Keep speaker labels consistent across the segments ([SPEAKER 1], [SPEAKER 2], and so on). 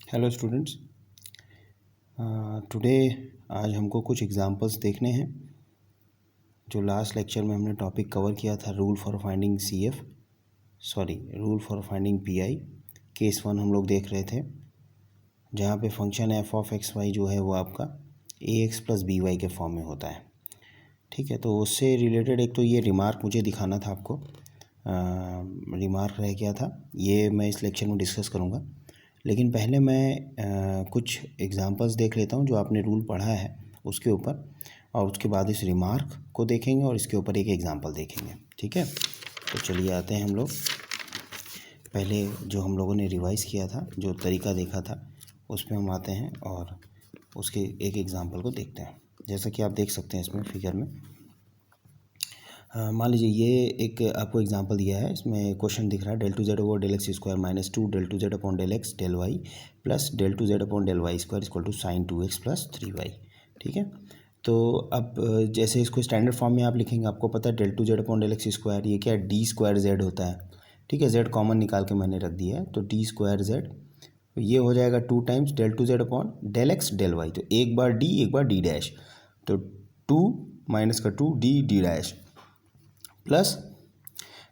[SPEAKER 1] Hello students, today आज हमको कुछ एग्जांपल्स देखने हैं। जो लास्ट लेक्चर में हमने टॉपिक कवर किया था rule for finding PI, case 1 हम लोग देख रहे थे, जहाँ पे function f of x y जो है वो आपका a x plus b y के फॉर्म में होता है। ठीक है, तो उससे रिलेटेड एक तो ये रिमार्क मुझे दिखाना था आपको। रिमार्क रह गया था, ये मैं इस लेक्चर में डिस्कस करूँगा, लेकिन पहले मैं कुछ एग्जांपल्स देख लेता हूँ जो आपने रूल पढ़ा है उसके ऊपर, और उसके बाद इस रिमार्क को देखेंगे और इसके ऊपर एक एग्जांपल देखेंगे। ठीक है, तो चलिए आते हैं हम लोग पहले जो हम लोगों ने रिवाइज़ किया था, जो तरीका देखा था, उस पर हम आते हैं और उसके एक एग्ज़ाम्पल को देखते हैं। जैसा कि आप देख सकते हैं इसमें फिगर में, मान लीजिए ये एक आपको एग्जांपल दिया है। इसमें क्वेश्चन दिख रहा है del two z over del x square minus 2 del two z upon del x del y plus del two z upon del y square equal to sine 2x plus 3y। ठीक है, तो अब जैसे इसको standard form में आप लिखेंगे, आपको पता है del two z upon del x square ये क्या है, डी स्क्वायर जेड होता है। ठीक है, जेड कॉमन निकाल के मैंने रख दिया है, तो डी स्क्वायर जेड ये हो जाएगा 2 times del two z upon del x del y, तो एक बार डी एक बार डी डैश, तो 2 माइनस का 2 D D dash plus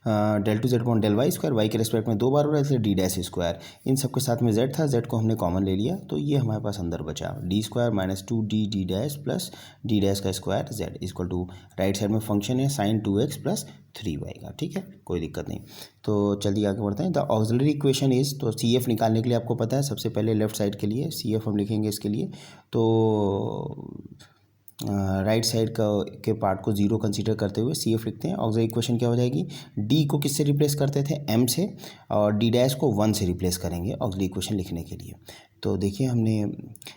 [SPEAKER 1] del two z upon del y square, y के रेस्पेक्ट में 2 बार हो रहा है इसलिए डी डैश स्क्वायर। इन सब के साथ में जेड था, जेड को हमने कॉमन ले लिया, तो ये हमारे पास अंदर बचा D square minus 2 D D dash plus D dash का square Z equal to right side में फंक्शन है साइन 2x प्लस 3y का। ठीक है, कोई दिक्कत नहीं। तो चलिए आगे बढ़ते हैं। द ऑक्सिलरी इक्वेशन इज, तो सी एफ निकालने के लिए आपको पता है सबसे पहले लेफ्ट साइड के लिए सी एफ हम लिखेंगे इसके लिए, तो राइट साइड का के पार्ट को 0 कंसीडर करते हुए सी एफ लिखते हैं। ऑक्सिलरी इक्वेशन क्या हो जाएगी, डी को किससे रिप्लेस करते थे, एम से, और डी डैश को 1 से रिप्लेस करेंगे ऑक्सिलरी इक्वेशन लिखने के लिए। तो देखिए हमने,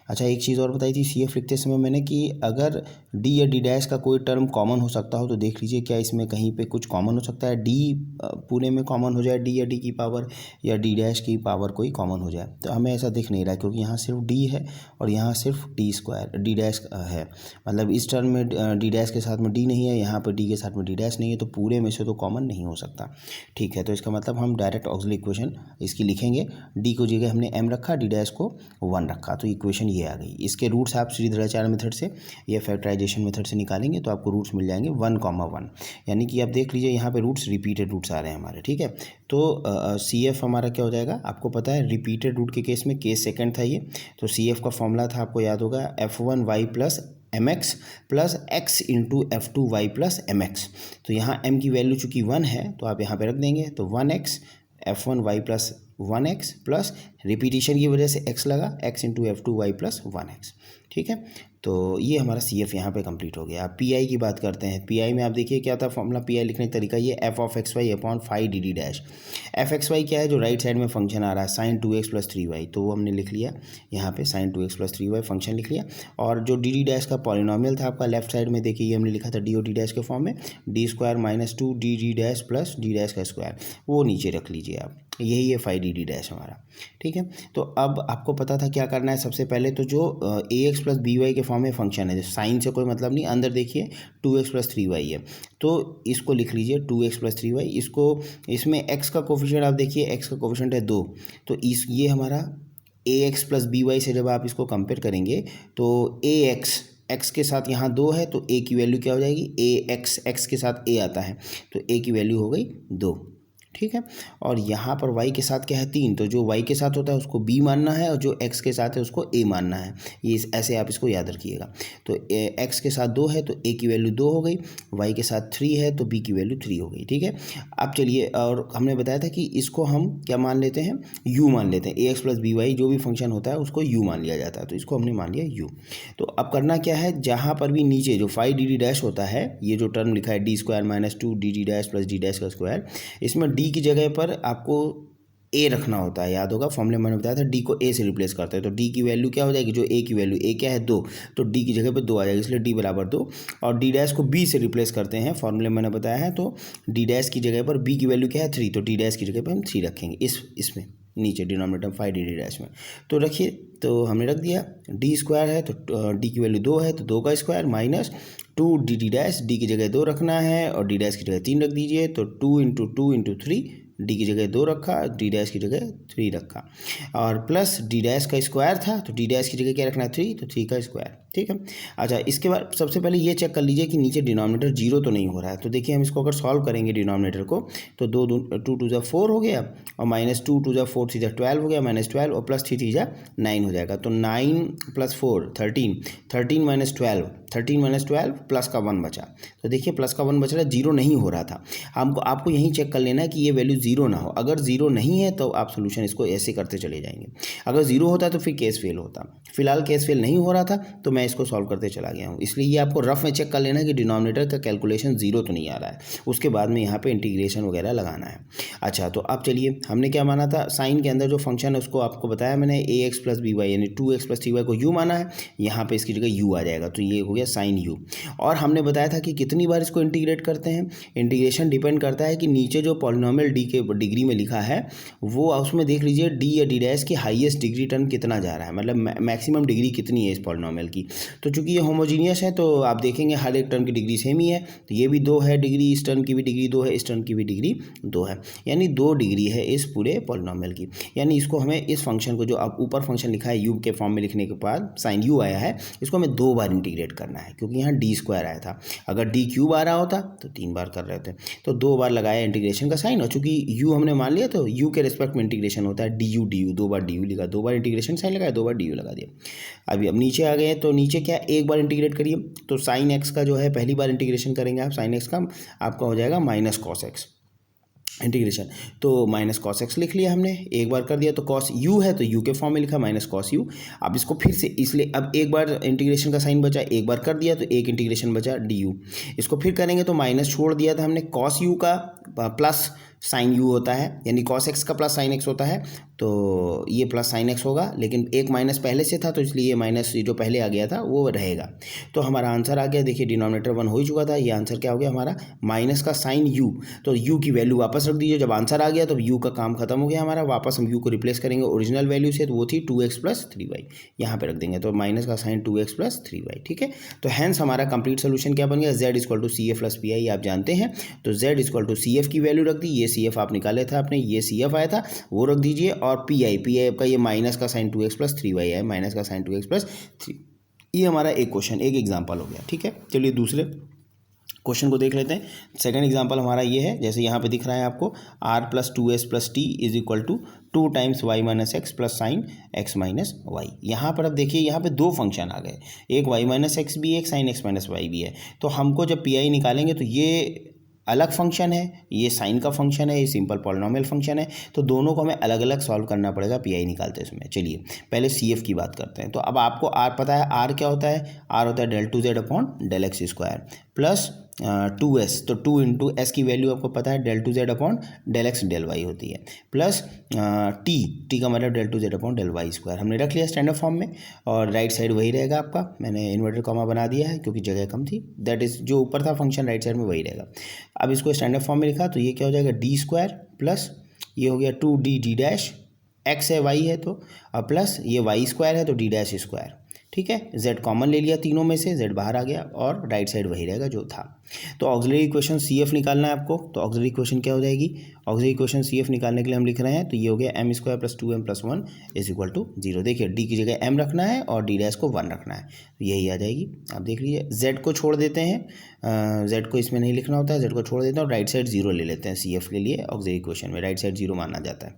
[SPEAKER 1] अच्छा एक चीज़ और बताई थी सी एफ लिखते समय मैंने कि अगर डी या डी डैश का कोई टर्म कॉमन हो सकता हो, तो देख लीजिए क्या इसमें कहीं पे कुछ कॉमन हो सकता है, डी पूरे में कॉमन हो जाए, डी या डी की पावर या डी डैश की पावर कोई कॉमन हो जाए, तो हमें ऐसा दिख नहीं रहा क्योंकि यहाँ सिर्फ डी है और यहाँ सिर्फ डी स्क्वायर डी डैश है। मतलब इस टर्म में डी डैश के साथ में डी नहीं है, यहाँ पर डी के साथ में डी डैश नहीं है, तो पूरे में से तो कॉमन नहीं हो सकता। ठीक है, तो इसका मतलब हम डायरेक्ट ऑक्सिलरी इक्वेशन इसकी लिखेंगे, डी को जगह हमने एम रखा, डी डैश को 1 रखा, तो इक्वेशन ये आ गई। इसके रूट्स आप सीधराचार्य मेथड से या फैक्टराइजेशन मेथड से निकालेंगे तो आपको रूट्स मिल जाएंगे 1,1, यानी कि आप देख लीजिए यहाँ पे रूट्स रिपीटेड रूट्स आ रहे हैं हमारे। ठीक है, तो सी एफ हमारा क्या हो जाएगा, आपको पता है रिपीटेड रूट के केस में केस सेकंड था ये, तो सी एफ का फॉर्मूला था आपको याद होगा, F1y plus m x plus x into f two y plus m x. तो यहाँ m की वैल्यू चूँकि 1 है तो आप यहाँ पे रख देंगे, तो 1x F1y plus 1x plus repetition की वजह से x लगा, x into f two y plus 1x। ठीक है, तो ये हमारा सी एफ यहाँ पे कंप्लीट हो गया। अब पी आई की बात करते हैं। पी आई में आप देखिए क्या था फॉर्मूला, पी आई लिखने का तरीका ये f of x y upon 5 D D dash. F x y क्या है, जो राइट साइड में फंक्शन आ रहा है साइन 2x प्लस 3y, तो वो हमने लिख लिया यहाँ पे sign 2x plus 3y function लिख लिया। और जो डी डी डैश का पॉलिनोमियल था आपका लेफ्ट साइड में देखिए, ये हमने लिखा था डी ओ डी डैश के फॉर्म में, D square minus 2 D D dash plus D dash का स्क्वायर, वो नीचे रख लीजिए आप, यही है 5 डी डी डैश हमारा। ठीक है, तो अब आपको पता था क्या करना है, सबसे पहले तो जो ए एक्स प्लस बी वाई के फॉर्म में फंक्शन है, साइन से कोई मतलब नहीं, अंदर देखिए 2x प्लस 3y है, तो इसको लिख लीजिए 2x प्लस 3y। इसको इसमें x का कोफिशिएंट आप देखिए, x का कोफिशिएंट है 2, तो इस ये हमारा ax प्लस by से जब आप इसको कंपेयर करेंगे तो x के साथ यहाँ 2 है, तो a की वैल्यू क्या हो जाएगी, x के साथ a आता है, तो a की वैल्यू हो गई 2। ठीक है, और यहाँ पर y के साथ क्या है 3, तो जो y के साथ होता है उसको b मानना है और जो x के साथ है उसको a मानना है, ये ऐसे आप इसको याद रखिएगा। तो x के साथ 2 है तो a की वैल्यू 2 हो गई, y के साथ 3 है तो b की वैल्यू 3 हो गई। ठीक है, अब चलिए, और हमने बताया था कि इसको हम क्या मान लेते हैं, u मान लेते हैं, ए एक्स प्लस बी वाई जो भी फंक्शन होता है उसको u मान लिया जाता है, तो इसको हमने मान लिया u। तो अब करना क्या है, जहाँ पर भी नीचे जो 5 डी डी डैश होता है, ये जो टर्म लिखा है D square minus 2 D D dash plus D dash का स्क्वायर, इसमें d की जगह पर आपको a रखना होता है, याद होगा फॉर्मूले मैंने बताया था, d को a से रिप्लेस करते हैं, तो d की वैल्यू क्या हो जाएगी, जो a की वैल्यू, a क्या है 2, तो d की जगह पे 2 आ जाएगी, इसलिए d बराबर 2। और d डैश को b से रिप्लेस करते हैं, फॉर्मूले मैंने बताया है, तो d डैश की जगह पर b की वैल्यू क्या है 3, तो d डैश की जगह पर हम 3 रखेंगे इसमें नीचे डिनोमिनेटर 5 डी डी डैश में, तो रखिए, तो हमने रख दिया डी स्क्वायर है तो d की वैल्यू 2 है तो 2 का square minus 2 D D dash, D की जगह 2 रखना है और डी डैश की जगह 3 रख दीजिए, तो 2 इंटू 2 इंटू 3 डी की जगह 2 रखा, डी डैश की जगह 3 रखा, और प्लस डी डैश का स्क्वायर था तो डी डैश की जगह क्या रखना है 3, तो 3 का स्क्वायर। ठीक है। अच्छा, इसके बाद सबसे पहले ये चेक कर लीजिए कि नीचे डिनोमिनेटर 0 तो नहीं हो रहा है। तो देखिए हम इसको अगर सॉल्व करेंगे डिनोमिनेटर को तो 2 2 × 4 हो गया, और -2 × 4 × 12 हो गया, -12 और +3 × 9 हो जाएगा। तो 9 + 4 13, 13 - 12, 13 - 12 प्लस का 1 बचा। तो देखिए प्लस का 1 बच रहा है, 0 नहीं हो रहा था। आपको यही चेक कर लेना है कि ये वैल्यू 0 ना हो। अगर 0 नहीं है तो आप सोल्यूशन इसको ऐसे करते चले जाएंगे। अगर 0 होता तो फिर केस फेल होता। फिलहाल केस फेल नहीं हो रहा था तो मैं इसको सॉल्व करते चला गया हूँ। इसलिए ये आपको रफ में चेक कर लेना है कि डिनोमिनेटर का कैलकुलेशन 0 तो नहीं आ रहा है। उसके बाद में यहाँ पे इंटीग्रेशन वगैरह लगाना है। अच्छा, तो अब चलिए हमने क्या माना था, साइन के अंदर जो फंक्शन है उसको आपको बताया मैंने, ax + by यानी 2x + 3y को u माना है। यहाँ पे इसकी जगह u आ जाएगा, तो ये हो गया साइन u। और हमने बताया था कि कितनी बार इसको इंटीग्रेट करते हैं। इंटीग्रेशन डिपेंड करता है कि नीचे जो पॉलिनोमियल डी के डिग्री में लिखा है वो उसमें देख लीजिए डी या डी डैश की हाईएस्ट डिग्री टर्म कितना जा रहा है, मतलब मैक्सिमम डिग्री कितनी है इस पॉलिनोमियल की। तो चूंकि ये होमोजीनियस है तो आप देखेंगे हर एक टर्म की डिग्री सेम ही है। तो ये भी 2 है डिग्री, इस टर्म की भी डिग्री 2 है, इस टर्म की भी डिग्री 2 है, यानी 2 डिग्री है इस पूरे पॉलिनोमियल की। यानी इसको हमें इस फंक्शन को जो आप ऊपर फंक्शन लिखा है यू के फॉर्म में लिखने के बाद साइन यू आया है, इसको हमें 2 बार इंटीग्रेट करना है, क्योंकि यहाँ d² आया था। अगर d³ आ रहा होता तो 3 बार कर रहे थे, तो 2 बार लगाया इंटीग्रेशन का साइन। और चूंकि u हमने मान लिया तो u के रिस्पेक्ट में इंटीग्रेशन होता है du 2 बार du लिखा, 2 बार इंटीग्रेशन साइन लगाया, 2 बार du लगा दिया। अब नीचे आ गए तो नीचे क्या, एक बार इंटीग्रेट करिए। तो साइन x का जो है पहली बार इंटीग्रेशन करेंगे आप, साइन x का आपका हो जाएगा -cos x इंटीग्रेशन। तो -cos x लिख लिया हमने, एक बार कर दिया। तो cos u है तो u के फॉर्म में लिखा -cos u। अब इसको फिर से, इसलिए अब एक बार इंटीग्रेशन का साइन बचा, एक बार कर दिया तो एक इंटीग्रेशन बचा du। इसको फिर करेंगे तो माइनस छोड़ दिया था हमने, cos u का प्लस साइन u होता है, यानी cos x का प्लस साइन x होता है। तो ये प्लस साइन x होगा, लेकिन एक माइनस पहले से था तो इसलिए ये माइनस जो पहले आ गया था वो रहेगा। तो हमारा आंसर आ गया, देखिए डिनोमिनेटर 1 हो ही चुका था, ये आंसर क्या हो गया हमारा, माइनस का साइन u। तो u की वैल्यू वापस रख दीजिए, जब आंसर आ गया तो u का काम खत्म हो गया हमारा। वापस हम u को रिप्लेस करेंगे ओरिजिनल वैल्यू से, तो वो थी 2x + 3y, यहाँ पे रख देंगे। तो माइनस का साइन 2x + 3y, ठीक है। तो हैंस हमारा कंप्लीट सोल्यूशन क्या बन गया, z = CF + PI आप जानते हैं। तो z = CF की वैल्यू रख दी, ये CF आप निकाले था आपने, ये CF आया था वो रख दीजिए, और PI आपका ये माइनस का साइन 2x + 3y है, माइनस का साइन 2x + 3। ये हमारा एक क्वेश्चन, एक एग्जाम्पल हो गया, ठीक है। चलिए दूसरे क्वेश्चन को देख लेते हैं। सेकंड एग्जांपल हमारा ये है, जैसे यहाँ पे दिख रहा है आपको, r + 2s + t = 2 × y - x + sin x - y। यहाँ पर अब देखिए, यहाँ पे 2 फंक्शन आ गए, एक y - x भी है, एक sin x - y भी है। तो हमको जब PI निकालेंगे तो ये अलग फंक्शन है, ये साइन का फंक्शन है, ये सिंपल पॉलिनोमियल फंक्शन है। तो दोनों को हमें अलग अलग सॉल्व करना पड़ेगा PI निकालते समय। चलिए पहले CF की बात करते हैं। तो अब आपको r पता है, r क्या होता है, r होता है del 2z/del x² plus 2s। तो 2 × s की वैल्यू आपको पता है del 2z/del x/del y होती है, प्लस t का मतलब del 2z/del y²। हमने रख लिया स्टैंडर्ड फॉर्म में, और राइट साइड वही रहेगा आपका, मैंने इन्वर्टर कॉमा बना दिया है क्योंकि जगह कम थी। दैट इज़ जो ऊपर था फंक्शन राइट साइड में वही रहेगा। अब इसको स्टैंडर्ड फॉर्म में लिखा तो ये क्या हो जाएगा, d² प्लस ये हो गया 2d d' x है y है तो, और प्लस ये y² है तो d'², ठीक है। z कॉमन ले लिया, तीनों में से z बाहर आ गया, और राइट साइड वही रहेगा जो था। तो ऑक्सिलरी इक्वेशन CF निकालना है आपको। तो ऑक्सिलरी इक्वेशन क्या हो जाएगी, ऑक्सिलरी इक्वेशन CF निकालने के लिए हम लिख रहे हैं, तो ये हो गया m² + 2m + 1 = 0। देखिए d की जगह m रखना है और d' को 1 रखना है, तो यही आ जाएगी। आप देख लीजिए, z को छोड़ देते हैं, z को इसमें नहीं लिखना होता है, z को छोड़ देते हैं और राइट साइड 0 ले लेते हैं। CF के लिए ऑक्सिलरी इक्वेशन में राइट साइड 0 माना जाता है।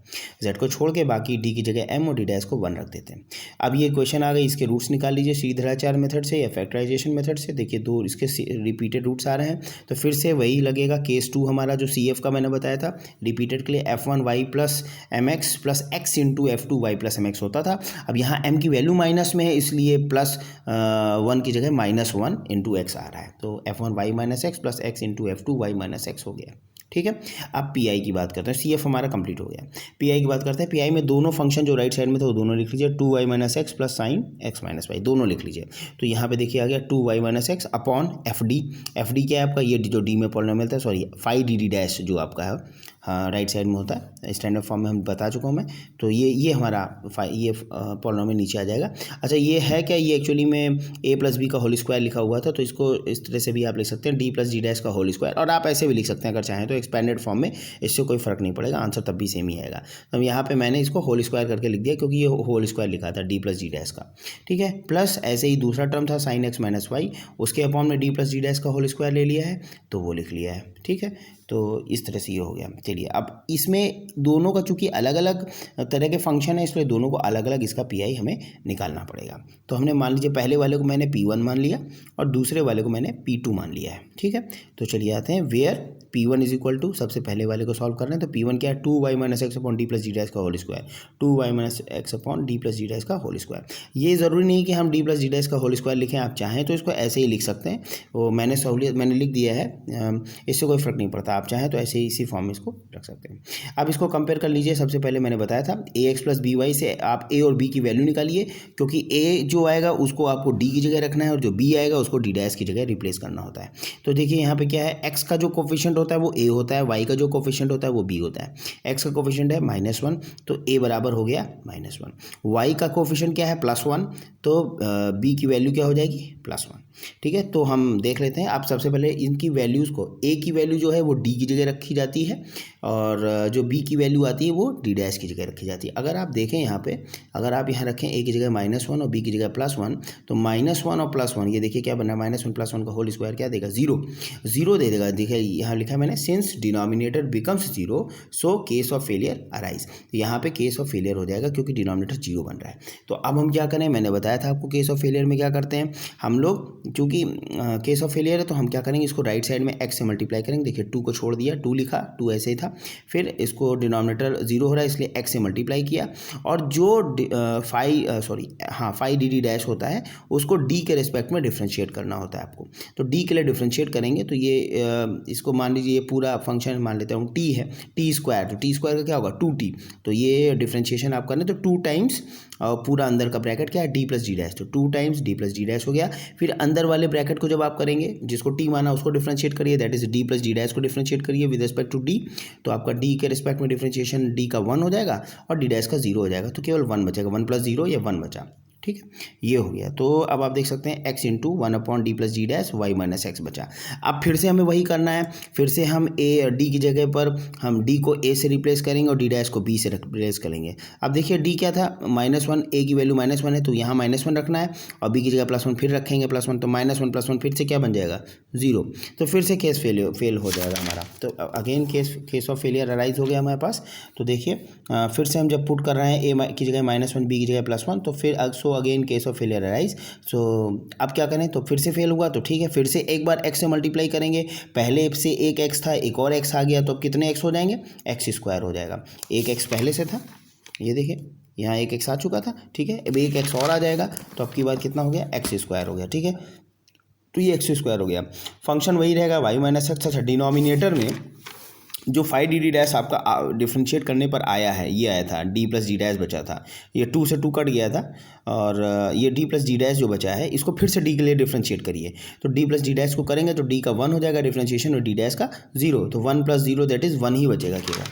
[SPEAKER 1] z को छोड़ के बाकी d की जगह m और d' को 1 रख देते हैं। अब ये इक्वेशन आ गई, इसके रूट्स निकाल लीजिए सीधेचार मेथड से या फैक्टराइजेशन मेथड से। देखिए 2 इसके रिपीटेड रूट्स आ रहे हैं, तो फिर से वही लगेगा। केस 2 हमारा जो CF का मैंने बताया था रिपीटेड के लिए f1y + mx + x × f2y + mx होता था। अब यहाँ m की वैल्यू माइनस में है, इसलिए +1 की जगह -1 × x आ रहा है। तो f1y - x + x × f2y - x हो गया, ठीक है। अब PI की बात करते हैं, CF हमारा कंप्लीट हो गया। PI की बात करते हैं। PI में दोनों फंक्शन जो राइट साइड में थे वो दोनों लिख लीजिए, 2y - x + sin x - y दोनों लिख लीजिए। तो यहाँ पे देखिए आ गया 2y - x upon FD। FD क्या है आपका, ये जो D में पॉलिनोमियल था, सॉरी 5d d' जो आपका है हाँ राइट साइड में होता है, स्टैंडर्ड फॉर्म में हम बता चुका हूँ मैं। तो ये हमारा ये पॉलिनोमियल नीचे आ जाएगा। अच्छा ये है क्या, ये एक्चुअली में a प्लस बी का होल स्क्वायर लिखा हुआ था, तो इसको इस तरह से भी आप लिख सकते हैं, डी प्लस जी डैश का होल स्क्वायर, और आप ऐसे भी लिख सकते हैं अगर चाहें तो एक्सपेंडेड फॉर्म में, इससे कोई फर्क नहीं पड़ेगा, आंसर तब भी सेम ही आएगा। तो यहाँ पे मैंने इसको होल स्क्वायर करके लिख दिया क्योंकि ये होल स्क्वायर लिखा था डी प्लस जी डैश का, ठीक है। प्लस ऐसे ही दूसरा टर्म था साइन एक्स माइनस वाई, उसके अपॉन में डी प्लस जी डैश का होल स्क्वायर ले लिया है, तो वो लिख लिया है, ठीक है। तो इस तरह से ये हो गया। चलिए अब इसमें दोनों का चूंकि अलग अलग तरह के फंक्शन है, इसलिए दोनों को अलग अलग इसका पीआई हमें निकालना पड़ेगा। तो हमने मान लीजिए पहले वाले को मैंने P1 मान लिया और दूसरे वाले को मैंने P2 मान लिया है, ठीक है। तो चलिए आते हैं where P1 is equal to, सबसे पहले वाले को सॉल्व कर रहे हैं, तो P1 क्या है, 2y minus x upon D plus G dash का whole square, 2y minus x upon D plus G dash का होल स्क्वायर। ये ज़रूरी नहीं कि हम डी प्लस जी डैश का होल स्क्वायर लिखें, आप चाहें तो इसको ऐसे ही लिख सकते हैं, वो मैंने सहूलियत मैंने लिख दिया है, इससे कोई फ़र्क नहीं पड़ता, आप चाहें तो ऐसे ही इसी फॉर्म में इसको रख सकते हैं। अब इसको कंपेयर कर लीजिए, सबसे पहले मैंने बताया था ए एक्स प्लस बी वाई से आप ए और बी की वैल्यू निकालिए, क्योंकि ए जो आएगा उसको आपको डी की जगह रखना है और जो बी आएगा उसको डी डैश की जगह रिप्लेस करना होता है। तो देखिए यहाँ पे क्या है, एक्स का जो कोफिशिएंट होता है वो ए होता है, वाई का जो कोफिशिएंट होता है वो बी होता है। एक्स का कोफिशिएंट है -1, तो ए बराबर हो गया -1। वाई का कोफिशिएंट क्या है +1, तो बी की वैल्यू क्या हो जाएगी +1, ठीक है। तो हम देख लेते हैं। आप सबसे पहले इनकी वैल्यूज़ को, ए की वैल्यू जो है वो डी की जगह रखी जाती है और जो बी की वैल्यू आती है वो डी डैश की जगह रखी जाती है। अगर आप देखें यहाँ पे, अगर आप यहाँ रखें ए की जगह -1 और बी की जगह +1, तो -1 और +1 ये देखिए क्या बना, -1 + 1 का होल स्क्वायर क्या देगा, 0 दे देगा। देखिए यहाँ लिखा है मैंने, since denominator becomes 0 so case of failure arise, तो यहाँ पे केस ऑफ फेलियर हो जाएगा क्योंकि डिनोमिनेटर 0 बन रहा है। तो अब हम क्या करें, मैंने बताया था आपको केस ऑफ फेलियर में क्या करते हैं हम लोग, चूँकि केस ऑफ फेलियर है तो हम क्या करेंगे, इसको राइट साइड में x से मल्टीप्लाई करेंगे। देखिए 2 को छोड़ दिया, 2 लिखा, 2 ऐसे ही था, फिर इसको डिनोमिनेटर 0 हो रहा है इसलिए x से मल्टीप्लाई किया, और जो फाई डी डी डैश होता है उसको d के रिस्पेक्ट में डिफ्रेंशिएट करना होता है आपको। तो d के लिए डिफ्रेंशिएट करेंगे तो ये इसको मान लीजिए, ये पूरा फंक्शन मान लेता हूँ t है, t स्क्वायर, तो t स्क्वायर का क्या होगा 2t, तो ये डिफ्रेंशिएशन आप करने तो 2 टाइम्स पूरा अंदर का ब्रैकेट क्या है डी प्लस जी डैश, तो 2 times D plus G dash हो गया। फिर अंदर वाले ब्रैकेट को जब आप करेंगे, जिसको टी माना उसको डिफरेंशिएट करिए, that is D plus G dash को डिफरेंशिएट करिए विद रिस्पेक्ट टू डी, तो आपका डी के रिस्पेक्ट में डिफरेंशिएशन डी का 1 हो जाएगा और डी डैश का 0 हो जाएगा, तो केवल 1 बचेगा, 1 + 0 या 1 बचा, ठीक है। ये हो गया। तो अब आप देख सकते हैं x into 1 upon D plus G dash Y minus x बचा। अब फिर से हमें वही करना है, फिर से हम a d की जगह पर हम d को a से रिप्लेस करेंगे और d डैश को b से रिप्लेस करेंगे। अब देखिए d क्या था -1, a की वैल्यू -1 है तो यहाँ -1 रखना है और b की जगह +1 फिर रखेंगे +1, तो -1 + 1 फिर से क्या बन जाएगा 0, तो फिर से केस फेल हो जाएगा हमारा। तो again case of failure arise हो गया हमारे पास। तो देखिए फिर से हम जब पुट कर रहे हैं a की जगह -1 b की जगह +1, तो फिर again case of failure arise. So अब क्या करें, तो फिर से फेल हुआ तो ठीक है, फिर से एक बार x से मल्टीप्लाई करेंगे, पहले से एक x था, एक और x आ गया, तो अब कितने x हो जाएंगे, x² हो जाएगा। एक x पहले से था, ये देखिए यहाँ एक x आ चुका था, ठीक है, अब एक x और आ जाएगा, तो अब की बात कितना हो गया, x² हो गया, ठीक है। तो ये x² हो गया, फंक्शन वही रहेगा y माइनस एक्स। अच्छा, डिनोमिनेटर में जो फाई डी डी डैश आपका डिफ्रेंशिएट करने पर आया है, ये आया था डी प्लस जी डैश बचा था, ये 2 से 2 कट गया था, और ये डी प्लस जी डैश जो बचा है इसको फिर से डी के लिए डिफ्रेंशिएट करिए, तो डी प्लस जी डैश को करेंगे तो डी का 1 हो जाएगा डिफ्रेंशिएशन और डी डैश का 0, तो 1 + 0 दैट इज़ 1 ही बचेगा केवल,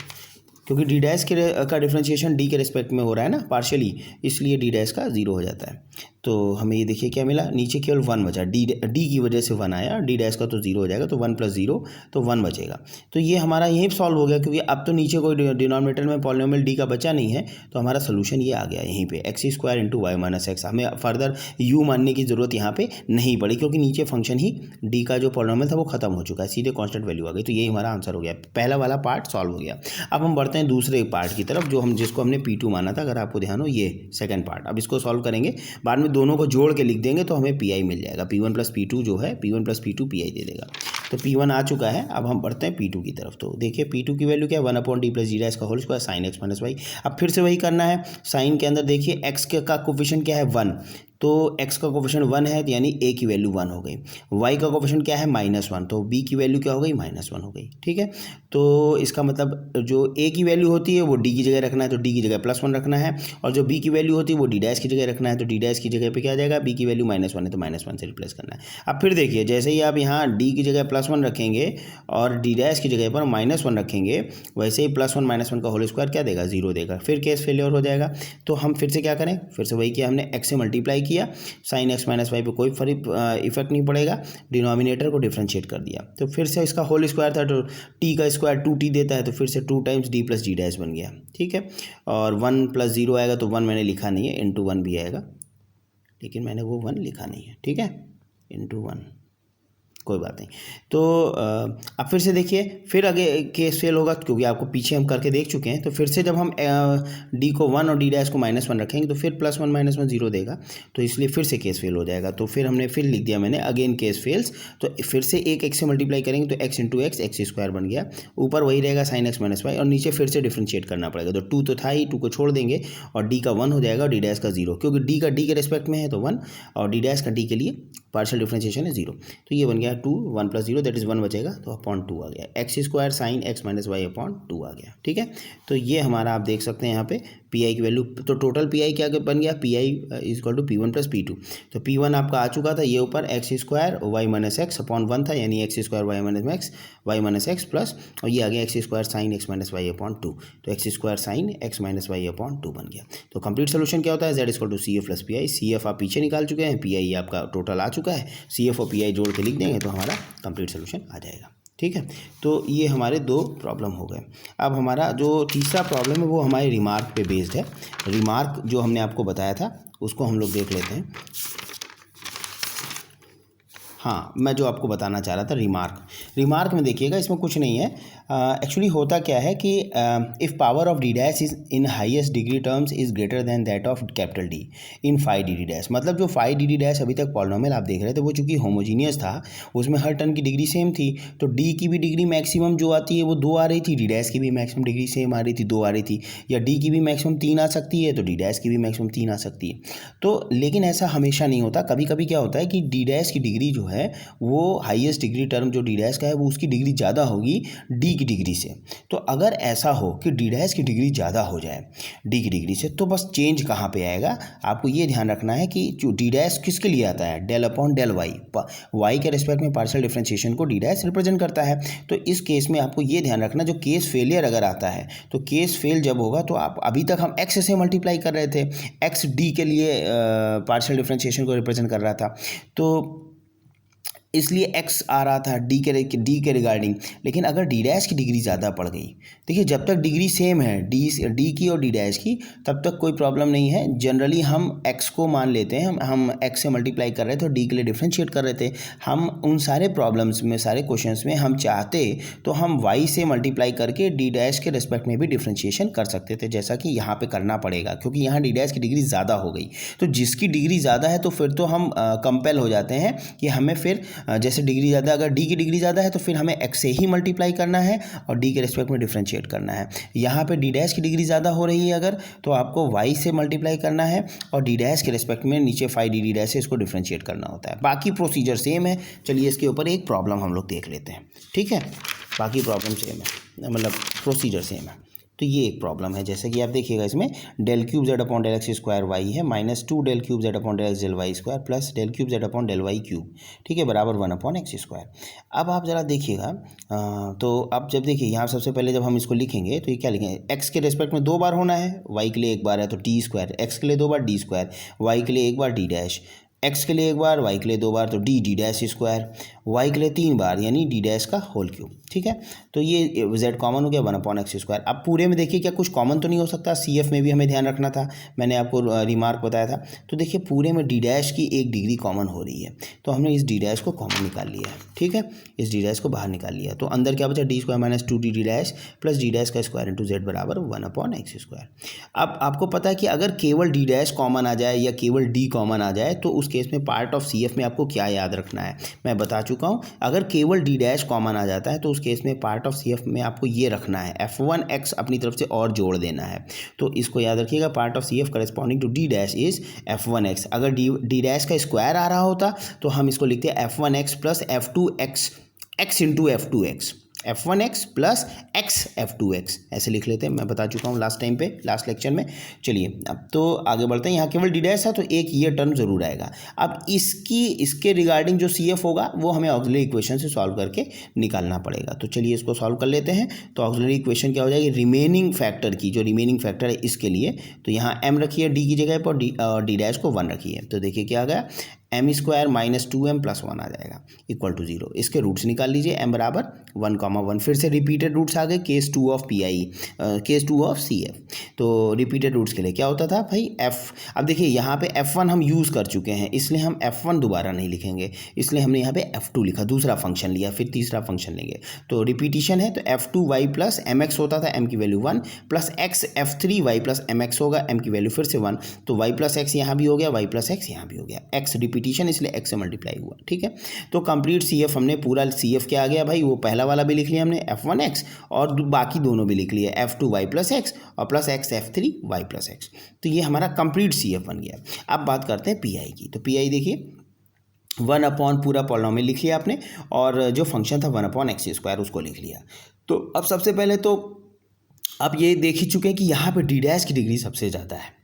[SPEAKER 1] क्योंकि डी डैश का डिफ्रेंशिएशन डी के रिस्पेक्ट में हो रहा है ना पार्शियली, इसलिए डी डैश का 0 हो जाता है। तो हमें ये देखिए क्या मिला, नीचे केवल 1 बचा, डी की वजह से 1 आया, डी डैश का तो 0 हो जाएगा, तो 1 + 0 तो 1 बचेगा। तो ये हमारा यहीं सॉल्व हो गया, क्योंकि अब तो नीचे कोई डिनोमिनेटर में पॉलिनोमियल डी का बचा नहीं है, तो हमारा सोल्यूशन ये आ गया यहीं पे x² into y minus x. हमें फर्दर u मानने की ज़रूरत यहाँ पे नहीं पड़ी, क्योंकि नीचे फंक्शन ही डी का जो पॉलिनोमियल था वो खत्म हो चुका है, सीधे कॉन्स्टेंट वैल्यू आ गई। तो यही हमारा आंसर हो गया, पहला वाला पार्ट सॉल्व हो गया। अब हम बढ़ते हैं दूसरे पार्ट की तरफ, जो जिसको हमने P2 माना था, अगर आपको ध्यान हो, ये सेकंड पार्ट। अब इसको सॉल्व करेंगे, बाद में दोनों को जोड़ के लिख देंगे तो हमें पी आई मिल जाएगा, P1 + P2 जो है, P1 + P2 पी आई दे देगा। तो P1 आ चुका है, अब हम बढ़ते हैं P2 की तरफ। तो देखिए P2 की वैल्यू क्या है, 1 upon D plus G dash का whole square sine x minus y. अब फिर से वही करना है, साइन के अंदर देखिए x का कोफिशिएंट क्या है 1, तो x का कोफिशिएंट 1 है तो यानी a की वैल्यू 1 हो गई, y का कोफिशिएंट क्या है -1 तो b की वैल्यू क्या हो गई -1 हो गई। ठीक है, तो इसका मतलब जो a की वैल्यू होती है वो d की जगह रखना है तो d की जगह +1 रखना है, और जो b की वैल्यू होती है वो d' की जगह रखना है तो d' की जगह पे क्या आ जाएगा, b की वैल्यू -1 है तो -1 से रिप्लेस करना है। अब फिर देखिए जैसे ही आप यहाँ d की जगह +1 रखेंगे और d' की जगह पर -1 रखेंगे, वैसे ही +1 -1 का होल स्क्वायर क्या देगा, 0 देगा, फिर केस फेलियर हो जाएगा। तो हम फिर से क्या करें, फिर से वही किया हमने, x से मल्टीप्लाई किया, sin x - y पे कोई इफेक्ट नहीं पड़ेगा, डिनोमिनेटर को डिफ्रेंशिएट कर दिया, तो फिर से इसका होल स्क्वायर था तो t का स्क्वायर 2t देता है तो फिर से 2 टाइम्स d + d' बन गया। ठीक है, और 1 + 0 आएगा तो 1 मैंने लिखा नहीं है, इंटू 1 भी आएगा, लेकिन मैंने वो 1 लिखा नहीं है। ठीक है, इंटू 1 कोई बात नहीं। तो अब फिर से देखिए, फिर आगे केस फेल होगा क्योंकि आपको पीछे हम करके देख चुके हैं। तो फिर से जब हम d को 1 और d' को -1 रखेंगे तो फिर +1 -1 0 देगा, तो इसलिए फिर से केस फेल हो जाएगा। तो फिर हमने फिर लिख दिया मैंने अगेन केस फेल्स, तो फिर से एक x से मल्टीप्लाई करेंगे तो x इंटू x² बन गया, ऊपर वही रहेगा sin x - y, और नीचे फिर से डिफ्रेंशिएट करना पड़ेगा। तो 2 तो था ही, 2 को छोड़ देंगे और d का 1 हो जाएगा और d' का 0, क्योंकि d का d के रेस्पेक्ट में है तो 1 और d' का d के लिए पार्शियल डिफ्रेंशिएशन है 0, तो ये बन गया 2, 1 + 0 दैट इज़ 1 बचेगा तो /2 आ गया, x² sin x - y /2 आ गया। ठीक है, तो ये हमारा आप देख सकते हैं यहाँ पे पी की वैल्यू, तो टोटल पी क्या बन गया, पी = P1 + P2, तो P1 आपका आ चुका था, ये ऊपर x² y - x /1 था, यानी x² y - x प्लस, और ये आ गया x² sin x - y /2, तो x² sin x - y /2 बन गया। तो कंप्लीट सोल्यूशन क्या होता है, z = CF + PI, CF आप पीछे निकाल चुके हैं, PI आपका टोटल आ चुका है, CF और PI जोड़ के लिख देंगे तो हमारा कंप्लीट सोल्यूशन आ जाएगा। ठीक है, तो ये हमारे 2 प्रॉब्लम हो गए। अब हमारा जो तीसरा प्रॉब्लम है वो हमारे रिमार्क पे बेस्ड है। रिमार्क जो हमने आपको बताया था उसको हम लोग देख लेते हैं। हाँ, मैं जो आपको बताना चाह रहा था रिमार्क में देखिएगा, इसमें कुछ नहीं है। एक्चुअली होता क्या है कि if power of d' is in highest degree terms is greater than that of capital D in 5 dd', मतलब जो 5 dd' अभी तक पॉलिनोमियल आप देख रहे थे वो चूँकि होमोजीनियस था, उसमें हर टर्म की डिग्री सेम थी, तो d की भी डिग्री मैक्सिमम जो आती है वो 2 आ रही थी, d' की भी मैक्सिमम डिग्री सेम आ रही थी, 2 आ रही थी, या d की भी मैक्सिमम 3 आ सकती है तो d' की भी मैक्सिमम 3 आ सकती है। तो लेकिन ऐसा हमेशा नहीं होता, कभी कभी क्या होता है कि d' की डिग्री जो है वो हाईएस्ट डिग्री टर्म जो d' का है वो उसकी डिग्री ज़्यादा होगी d की डिग्री से। तो अगर ऐसा हो कि d' की डिग्री ज़्यादा हो जाए d की डिग्री से, तो बस चेंज कहाँ पे आएगा, आपको ये ध्यान रखना है कि जो d' किसके लिए आता है, del/del y के रेस्पेक्ट में पार्शियल डिफरेंशिएशन को d' रिप्रेजेंट करता है। तो इस केस में आपको ये ध्यान रखना, जो केस फेलियर अगर आता है तो केस फेल जब होगा तो आप अभी तक हम x से मल्टीप्लाई कर रहे थे, x d के लिए पार्शियल डिफरेंशिएशन को रिप्रेजेंट कर रहा था, तो इसलिए x आ रहा था d के रिगार्डिंग। लेकिन अगर d' की डिग्री ज़्यादा पड़ गई, देखिए जब तक डिग्री सेम है d की और d' की, तब तक कोई प्रॉब्लम नहीं है। जनरली हम x को मान लेते हैं, हम x से मल्टीप्लाई कर रहे थे और d के लिए डिफ्रेंशिएट कर रहे थे। हम उन सारे प्रॉब्लम्स में, सारे क्वेश्चंस में हम चाहते तो हम y से मल्टीप्लाई करके d' के रेस्पेक्ट में भी डिफ्रेंशिएशन कर सकते थे, जैसा कि यहाँ पर करना पड़ेगा क्योंकि यहाँ d' की डिग्री ज़्यादा हो गई। तो जिसकी डिग्री ज़्यादा है तो फिर तो हम कंपेल हो जाते हैं कि हमें फिर जैसे डिग्री ज़्यादा, अगर d की डिग्री ज़्यादा है तो फिर हमें x से ही मल्टीप्लाई करना है और d के रेस्पेक्ट में डिफ्रेंशिएट करना है। यहाँ पे d' की डिग्री ज़्यादा हो रही है अगर, तो आपको y से मल्टीप्लाई करना है और d' के रेस्पेक्ट में नीचे 5 dd' से इसको डिफ्रेंशिएट करना होता है। बाकी प्रोसीजर सेम है। चलिए इसके ऊपर एक प्रॉब्लम हम लोग देख लेते हैं। ठीक है, बाकी प्रॉब्लम सेम है, मतलब प्रोसीजर सेम है। तो ये एक प्रॉब्लम है, जैसे कि आप देखिएगा इसमें del³ z/del x² y है -2 del³ z/del x del y² plus del³ z/del y³, ठीक है, बराबर 1/x²। अब आप ज़रा देखिएगा, तो अब जब देखिए यहाँ सबसे पहले जब हम इसको लिखेंगे तो ये क्या लिखेंगे, x के रेस्पेक्ट में 2 बार होना है, y के लिए 1 बार है तो t², x के लिए 2 बार d², y के लिए 1 बार d', x के लिए 1 बार, y के लिए 2 बार तो d'², y के लिए 3 बार यानी d' का होल क्यूब। ठीक है, तो ये z कॉमन हो गया 1/x²। अब पूरे में देखिए क्या कुछ कॉमन तो नहीं हो सकता, CF में भी हमें ध्यान रखना था, मैंने आपको रिमार्क बताया था। तो देखिए पूरे में d' की 1 डिग्री कॉमन हो रही है, तो हमने इस d' को कॉमन निकाल लिया है। ठीक है, इस d' को बाहर निकाल लिया, तो अंदर क्या बचा, d² - 2d' प्लस d' का स्क्वायर इंटू z बराबर 1/x²। अब आपको पता है कि अगर केवल d' कॉमन आ जाए या केवल d कॉमन आ जाए तो उस केस में पार्ट ऑफ सी एफ में आपको क्या याद रखना है मैं बता चुका हूँ। अगर केवल डी डैश कॉमन आ जाता है तो उस केस में पार्ट ऑफ सी एफ में आपको ये रखना है f1x अपनी तरफ से और जोड़ देना है। तो इसको याद रखिएगा, part of C F corresponding to D dash is f1x। अगर डी डैश का स्क्वायर आ रहा होता तो हम इसको लिखते हैं f1x plus f2x x into f2x, f1x plus x f2x ऐसे लिख लेते हैं। मैं बता चुका हूँ लास्ट टाइम पे, लास्ट लेक्चर में। चलिए अब तो आगे बढ़ते हैं। यहाँ केवल डी डैश है तो एक ये टर्म जरूर आएगा। अब इसके रिगार्डिंग जो सी एफ होगा वो हमें ऑक्सिलरी इक्वेशन से सॉल्व करके निकालना पड़ेगा। तो चलिए इसको सॉल्व कर लेते हैं। तो ऑक्सिलरी इक्वेशन क्या हो जाएगी, रिमेनिंग फैक्टर की, जो रिमेनिंग फैक्टर है इसके लिए तो यहाँ m रखिए डी की जगह पर और डी डैश को 1 रखिए। तो देखिए क्या आ गया, m square minus 2m plus 1 आ जाएगा इक्वल टू 0। इसके रूट्स निकाल लीजिए, m बराबर 1,1। फिर से रिपीटेड रूट्स आ गए, case 2 of P I, case 2 of C F. तो रिपीटेड रूट्स के लिए क्या होता था भाई f। अब देखिए यहाँ पे f1 हम यूज़ कर चुके हैं इसलिए हम f1 दोबारा नहीं लिखेंगे, इसलिए हमने यहाँ पे f2 लिखा, दूसरा फंक्शन लिया, फिर तीसरा फंक्शन लेंगे। तो रिपीटिशन है तो f2y प्लस mx होता था, m की value 1 plus x f3y plus mx होगा, m की वैल्यू फिर से 1। तो y प्लस एक्स यहाँ भी हो गया, y प्लस एक्स यहाँ भी हो गया, x रिपीटिशन इसलिए x से मल्टीप्लाई हुआ। ठीक है, तो कंप्लीट सी एफ हमने पूरा सी एफ क्या आ गया भाई, वो पहला वाला भी लिख लिया हमने f1x और बाकी दोनों भी लिख लिए f2y प्लस एक्स और plus x f3y plus x. तो ये हमारा कंप्लीट सी एफ बन गया। अब बात करते हैं पी आई की। तो पी आई देखिए 1 अपॉन पूरा पॉलिनोमियल लिख लिया आपने और जो फंक्शन था 1 अपॉन एक्स स्क्वायर उसको लिख लिया। तो अब सबसे पहले तो आप ये देख ही चुके हैं कि यहाँ पे डी डैश की डिग्री सबसे ज़्यादा है,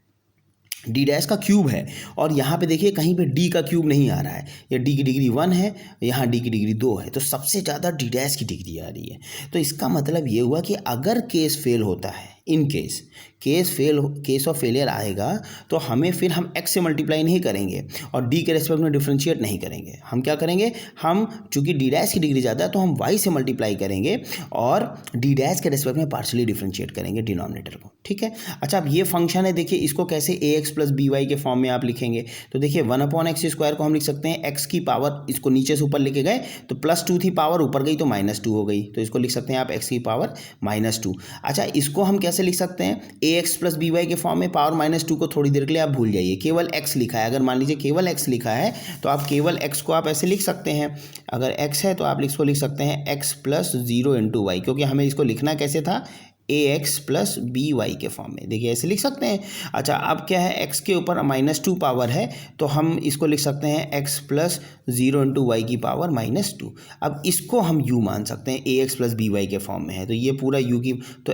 [SPEAKER 1] डी डैश का क्यूब है और यहाँ पे देखिए कहीं पे डी का क्यूब नहीं आ रहा है, या डी की डिग्री 1 है, यहाँ डी की डिग्री 2 है, तो सबसे ज़्यादा डी डैश की डिग्री आ रही है। तो इसका मतलब ये हुआ कि अगर केस फेल होता है, इन केस ऑफ फेलियर आएगा तो हमें फिर हम x से मल्टीप्लाई नहीं करेंगे और d के रेस्पेक्ट में डिफरेंशिएट नहीं करेंगे। हम क्या करेंगे, हम चूंकि d डैश की डिग्री ज़्यादा है तो हम y से मल्टीप्लाई करेंगे और d डैश के रेस्पेक्ट में पार्शियली डिफरेंशिएट करेंगे डिनोमिनेटर को। ठीक है, अच्छा अब ये फंक्शन है, देखिए इसको कैसे ax प्लस by के फॉर्म में आप लिखेंगे। तो देखिए 1 अपॉन एक्स स्क्वायर को हम लिख सकते हैं x की पावर, इसको नीचे से ऊपर लेके गए तो +2 थी पावर, ऊपर गई तो -2 हो गई, तो इसको लिख सकते हैं आप x की पावर -2। अच्छा इसको हम कैसे लिख सकते हैं, ax प्लस by के फॉर्म में, पावर -2 को थोड़ी देर के लिए आप भूल जाइए, केवल x लिखा है। अगर मान लीजिए केवल x लिखा है तो आप केवल x को आप ऐसे लिख सकते हैं, अगर x है तो आप इसको लिख सकते हैं x प्लस 0 इंटू वाई, क्योंकि हमें इसको लिखना कैसे था, ax प्लस by के फॉर्म में, देखिए ऐसे लिख सकते हैं। अच्छा अब क्या है, x के ऊपर -2 पावर है तो हम इसको लिख सकते हैं x प्लस 0 इंटू वाई की पावर -2। अब इसको हम u मान सकते हैं, ax प्लस by के फॉर्म में है तो ये पूरा u की, तो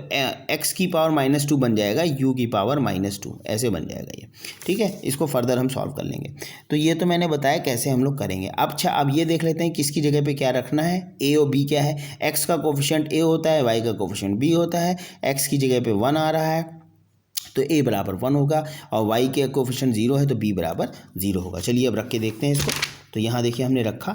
[SPEAKER 1] x की पावर -2 बन जाएगा, u की पावर -2 ऐसे बन जाएगा ये। ठीक है, इसको फर्दर हम सॉल्व कर लेंगे। तो ये तो मैंने बताया कैसे हम लोग करेंगे। अब ये देख लेते हैं किसकी जगह पे क्या रखना है, a और b क्या है, x का कोफिशिएंट a होता है, y का कोफिशिएंट b होता है, x की जगह पे 1 आ रहा है तो a बराबर 1 होगा और y के कोफिशिएंट 0 है तो b बराबर 0 होगा। चलिए अब रख के देखते हैं इसको। तो यहाँ देखिए हमने रखा,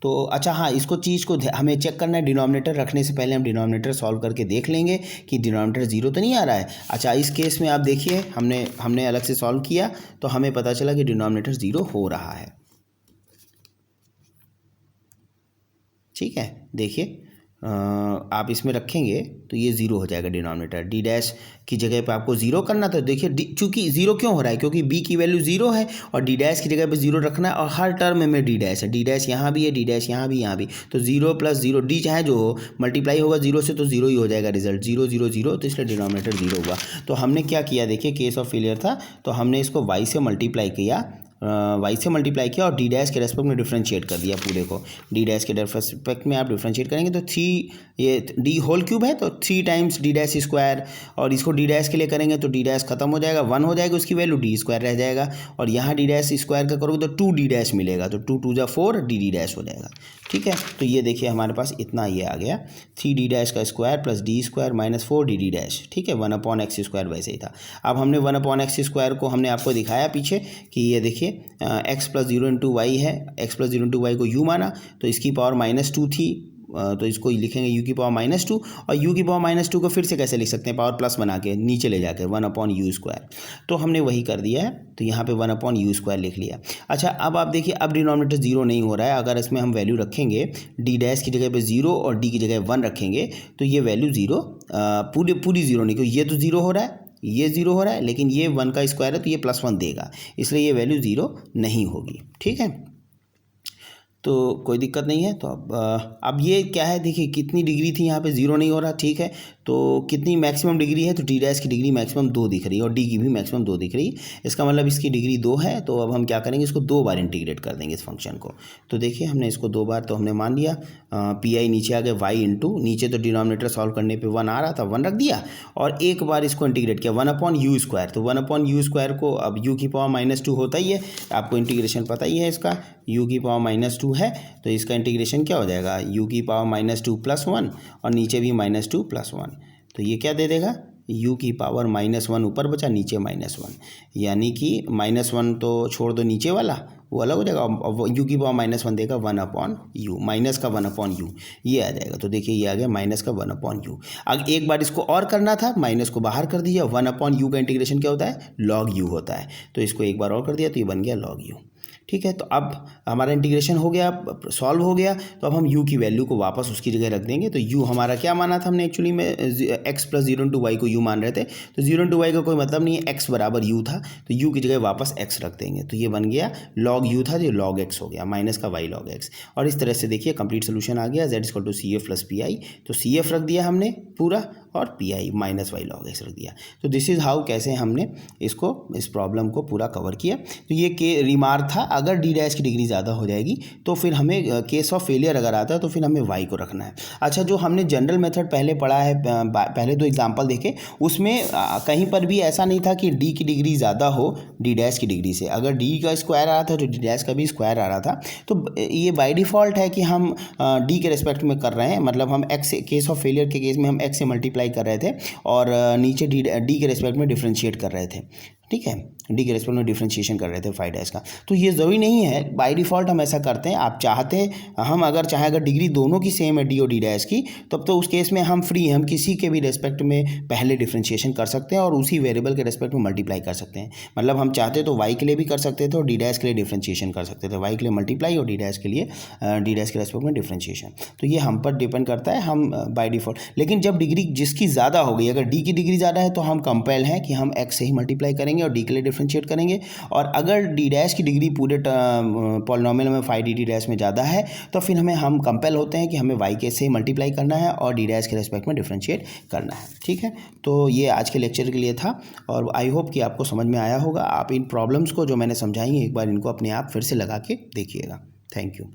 [SPEAKER 1] तो अच्छा हाँ इसको चीज़ को हमें चेक करना है, डिनोमिनेटर रखने से पहले हम डिनोमिनेटर सॉल्व करके देख लेंगे कि डिनोमिनेटर 0 तो नहीं आ रहा है। अच्छा इस केस में आप देखिए हमने अलग से सॉल्व किया तो हमें पता चला कि डिनोमिनेटर 0 हो रहा है। ठीक है, देखिए आप इसमें रखेंगे तो ये 0 हो जाएगा डिनोमिनेटर, डी डैश की जगह पे आपको 0 करना था। देखिए चूंकि 0 क्यों हो रहा है, क्योंकि b की वैल्यू 0 है और डी डैश की जगह पे 0 रखना है और हर टर्म में डी डैश है, डी डैश यहाँ भी है, डी डैश यहाँ भी, तो 0 प्लस 0 डी चाहे जो हो मल्टीप्लाई होगा 0 से तो 0 ही हो जाएगा रिजल्ट, 0 0 0, तो इसलिए डिनोमिनेटर 0 हुआ। तो हमने क्या किया, देखिए केस ऑफ फेलियर था तो हमने इसको y से मल्टीप्लाई किया, और डी डैश के रेस्पेक्ट में डिफरेंशिएट कर दिया पूरे को। डी डैश के रेस्पेक्ट में आप डिफरेंशिएट करेंगे तो 3, ये डी होल क्यूब है तो 3 टाइम्स डी डैश स्क्वायर, और इसको डी डैश के लिए करेंगे तो डी डैश खत्म हो जाएगा, 1 हो जाएगा, उसकी वैल्यू डी स्क्वायर रह जाएगा, और यहाँ डी डैश स्क्वायर का करोगे तो 2 डी डैश मिलेगा, तो 2 2 4 डी डैश हो जाएगा। ठीक है, तो ये देखिए हमारे पास इतना ये आ गया, 3 डी डैश का square plus D square minus 4 D dash. ठीक है, 1 अपॉन एक्स स्क्वायर वैसे ही था। अब हमने 1 अपॉन एक्स स्क्वायर को हमने आपको दिखाया पीछे कि ये देखिए एक्स प्लस 0 इंटू वाई है, एक्स प्लस 0 इंटू वाई को u माना तो इसकी पावर -2 थी, तो इसको लिखेंगे u की पावर -2, और u की पावर -2 को फिर से कैसे लिख सकते हैं, पावर प्लस बना के नीचे ले जाके 1 अपॉन यू स्क्वायर, तो हमने वही कर दिया है, तो यहाँ पे 1 अपॉन यू स्क्वायर लिख लिया। अच्छा अब आप देखिए अब डिनोमिनेटर 0 नहीं हो रहा है, अगर इसमें हम वैल्यू रखेंगे डी डैश की जगह पे 0 और डी की जगह 1 रखेंगे तो ये वैल्यू 0 पूरी 0 नहीं, क्योंकि ये तो 0 हो रहा है, ये 0 हो रहा है, लेकिन ये 1 का स्क्वायर है तो ये +1 देगा, इसलिए ये वैल्यू 0 नहीं होगी। ठीक है, तो कोई दिक्कत नहीं है। तो अब ये क्या है, देखिए कितनी डिग्री थी यहाँ पे, 0 नहीं हो रहा। ठीक है, तो कितनी मैक्सिमम डिग्री है, तो डी डैश की डिग्री मैक्सिमम 2 दिख रही है और डी की भी मैक्सिमम 2 दिख रही है। इसका मतलब इसकी डिग्री 2 है। तो अब हम क्या करेंगे, इसको 2 बार इंटीग्रेट कर देंगे इस फंक्शन को। तो देखिए हमने इसको 2 बार तो हमने मान लिया, पी आई नीचे आ गया वाई इंटू, नीचे तो डिनोमिनेटर सॉल्व करने पे 1 आ रहा था, 1 रख दिया और एक बार इसको इंटीग्रेट किया 1/u²। तो 1/u² को अब u की पावर -2 होता ही है, आपको इंटीग्रेशन पता ही है इसका, u की पावर -2 है तो इसका इंटीग्रेशन क्या हो जाएगा, u की पावर -2 + 1 और नीचे भी -2 + 1। तो ये क्या दे देगा, u की पावर -1 ऊपर बचा, नीचे -1, यानी कि -1 तो छोड़ दो, नीचे वाला वो अलग हो जाएगा। अब u की पावर -1 देगा 1/u, माइनस का 1/u ये आ जाएगा। तो देखिए ये आ गया माइनस का 1/u। अब एक बार इसको और करना था, माइनस को बाहर कर दिया, 1/u का इंटीग्रेशन क्या होता है, log u होता है। तो इसको एक बार और कर दिया तो ये बन गया log u। ठीक है, तो अब हमारा इंटीग्रेशन हो गया, सॉल्व हो गया। तो अब हम u की वैल्यू को वापस उसकी जगह रख देंगे। तो u हमारा क्या माना था हमने, एक्चुअली में x + 0 * y को u मान रहे थे, तो 0 * y का कोई मतलब नहीं है, x बराबर u था, तो u की जगह वापस x रख देंगे। तो ये बन गया log u था, जो log x हो गया, माइनस का y log x। और इस तरह से देखिए कंप्लीट सोल्यूशन आ गया, z = CF + PI। तो CF रख दिया हमने पूरा और PI -y log x रख दिया। तो दिस इज़ हाउ, कैसे हमने इसको, इस प्रॉब्लम को पूरा कवर किया। तो ये के रिमार्क था, अगर डी डैश की डिग्री ज़्यादा हो जाएगी तो फिर हमें केस ऑफ फेलियर अगर आता है तो फिर हमें y को रखना है। अच्छा, जो हमने जनरल मेथड पहले पढ़ा है, पहले तो एग्जांपल देखे, उसमें कहीं पर भी ऐसा नहीं था कि d की डिग्री ज़्यादा हो डी डैश की डिग्री से। अगर d का स्क्वायर आ रहा था तो डी डैश का भी स्क्वायर आ रहा था। तो ये बाय डिफ़ॉल्ट है कि हम d के रेस्पेक्ट में कर रहे हैं, मतलब हम x, केस ऑफ फेलियर के केस में हम x से मल्टीप्लाई कर रहे थे और नीचे d के रेस्पेक्ट में डिफ्रेंशिएट कर रहे थे। ठीक है, डी के रेस्पेक्ट में डिफ्रेंशिएशन कर रहे थे फाई डैश का। तो ये ज़रूरी नहीं है, बाय डिफ़ॉल्ट हम ऐसा करते हैं। आप चाहते हैं, हम अगर चाहें, अगर डिग्री दोनों की सेम है डी और डी डैश की, तब तो उस केस में हम फ्री हैं, हम किसी के भी रेस्पेक्ट में पहले डिफ्रेंशिएशन कर सकते हैं और उसी वेरिएबल के रेस्पेक्ट में मल्टीप्लाई कर सकते हैं। मतलब हम चाहते तो वाई के लिए भी कर सकते थे और डी डैश के लिए डिफ्रेंशिएशन कर सकते थे, वाई के लिए मल्टीप्लाई और डी डैश के लिए डी डैश के रेस्पेक्ट में डिफ्रेंशिएशन। तो ये हम पर डिपेंड करता है, हम बाय डिफ़ॉल्ट। लेकिन जब डिग्री जिसकी ज़्यादा हो गई, अगर डी की डिग्री ज़्यादा है तो हम कंपेल हैं कि हम एक्स से ही मल्टीप्लाई करेंगे और डी के लिए डिफ्रेंशिएट करेंगे। और अगर डी डैश की डिग्री पूरे पॉलिनोमियल में फाई डी डैश में ज़्यादा है तो फिर हम कंपेल होते हैं कि हमें वाई के से ही मल्टीप्लाई करना है और डी डैश के रेस्पेक्ट में डिफ्रेंशिएट करना है। ठीक है, तो ये आज के लेक्चर के लिए था और आई होप कि आपको समझ में आया होगा। आप इन प्रॉब्लम्स को जो मैंने समझाई हैं, एक बार इनको अपने आप फिर से लगा के देखिएगा। Thank you.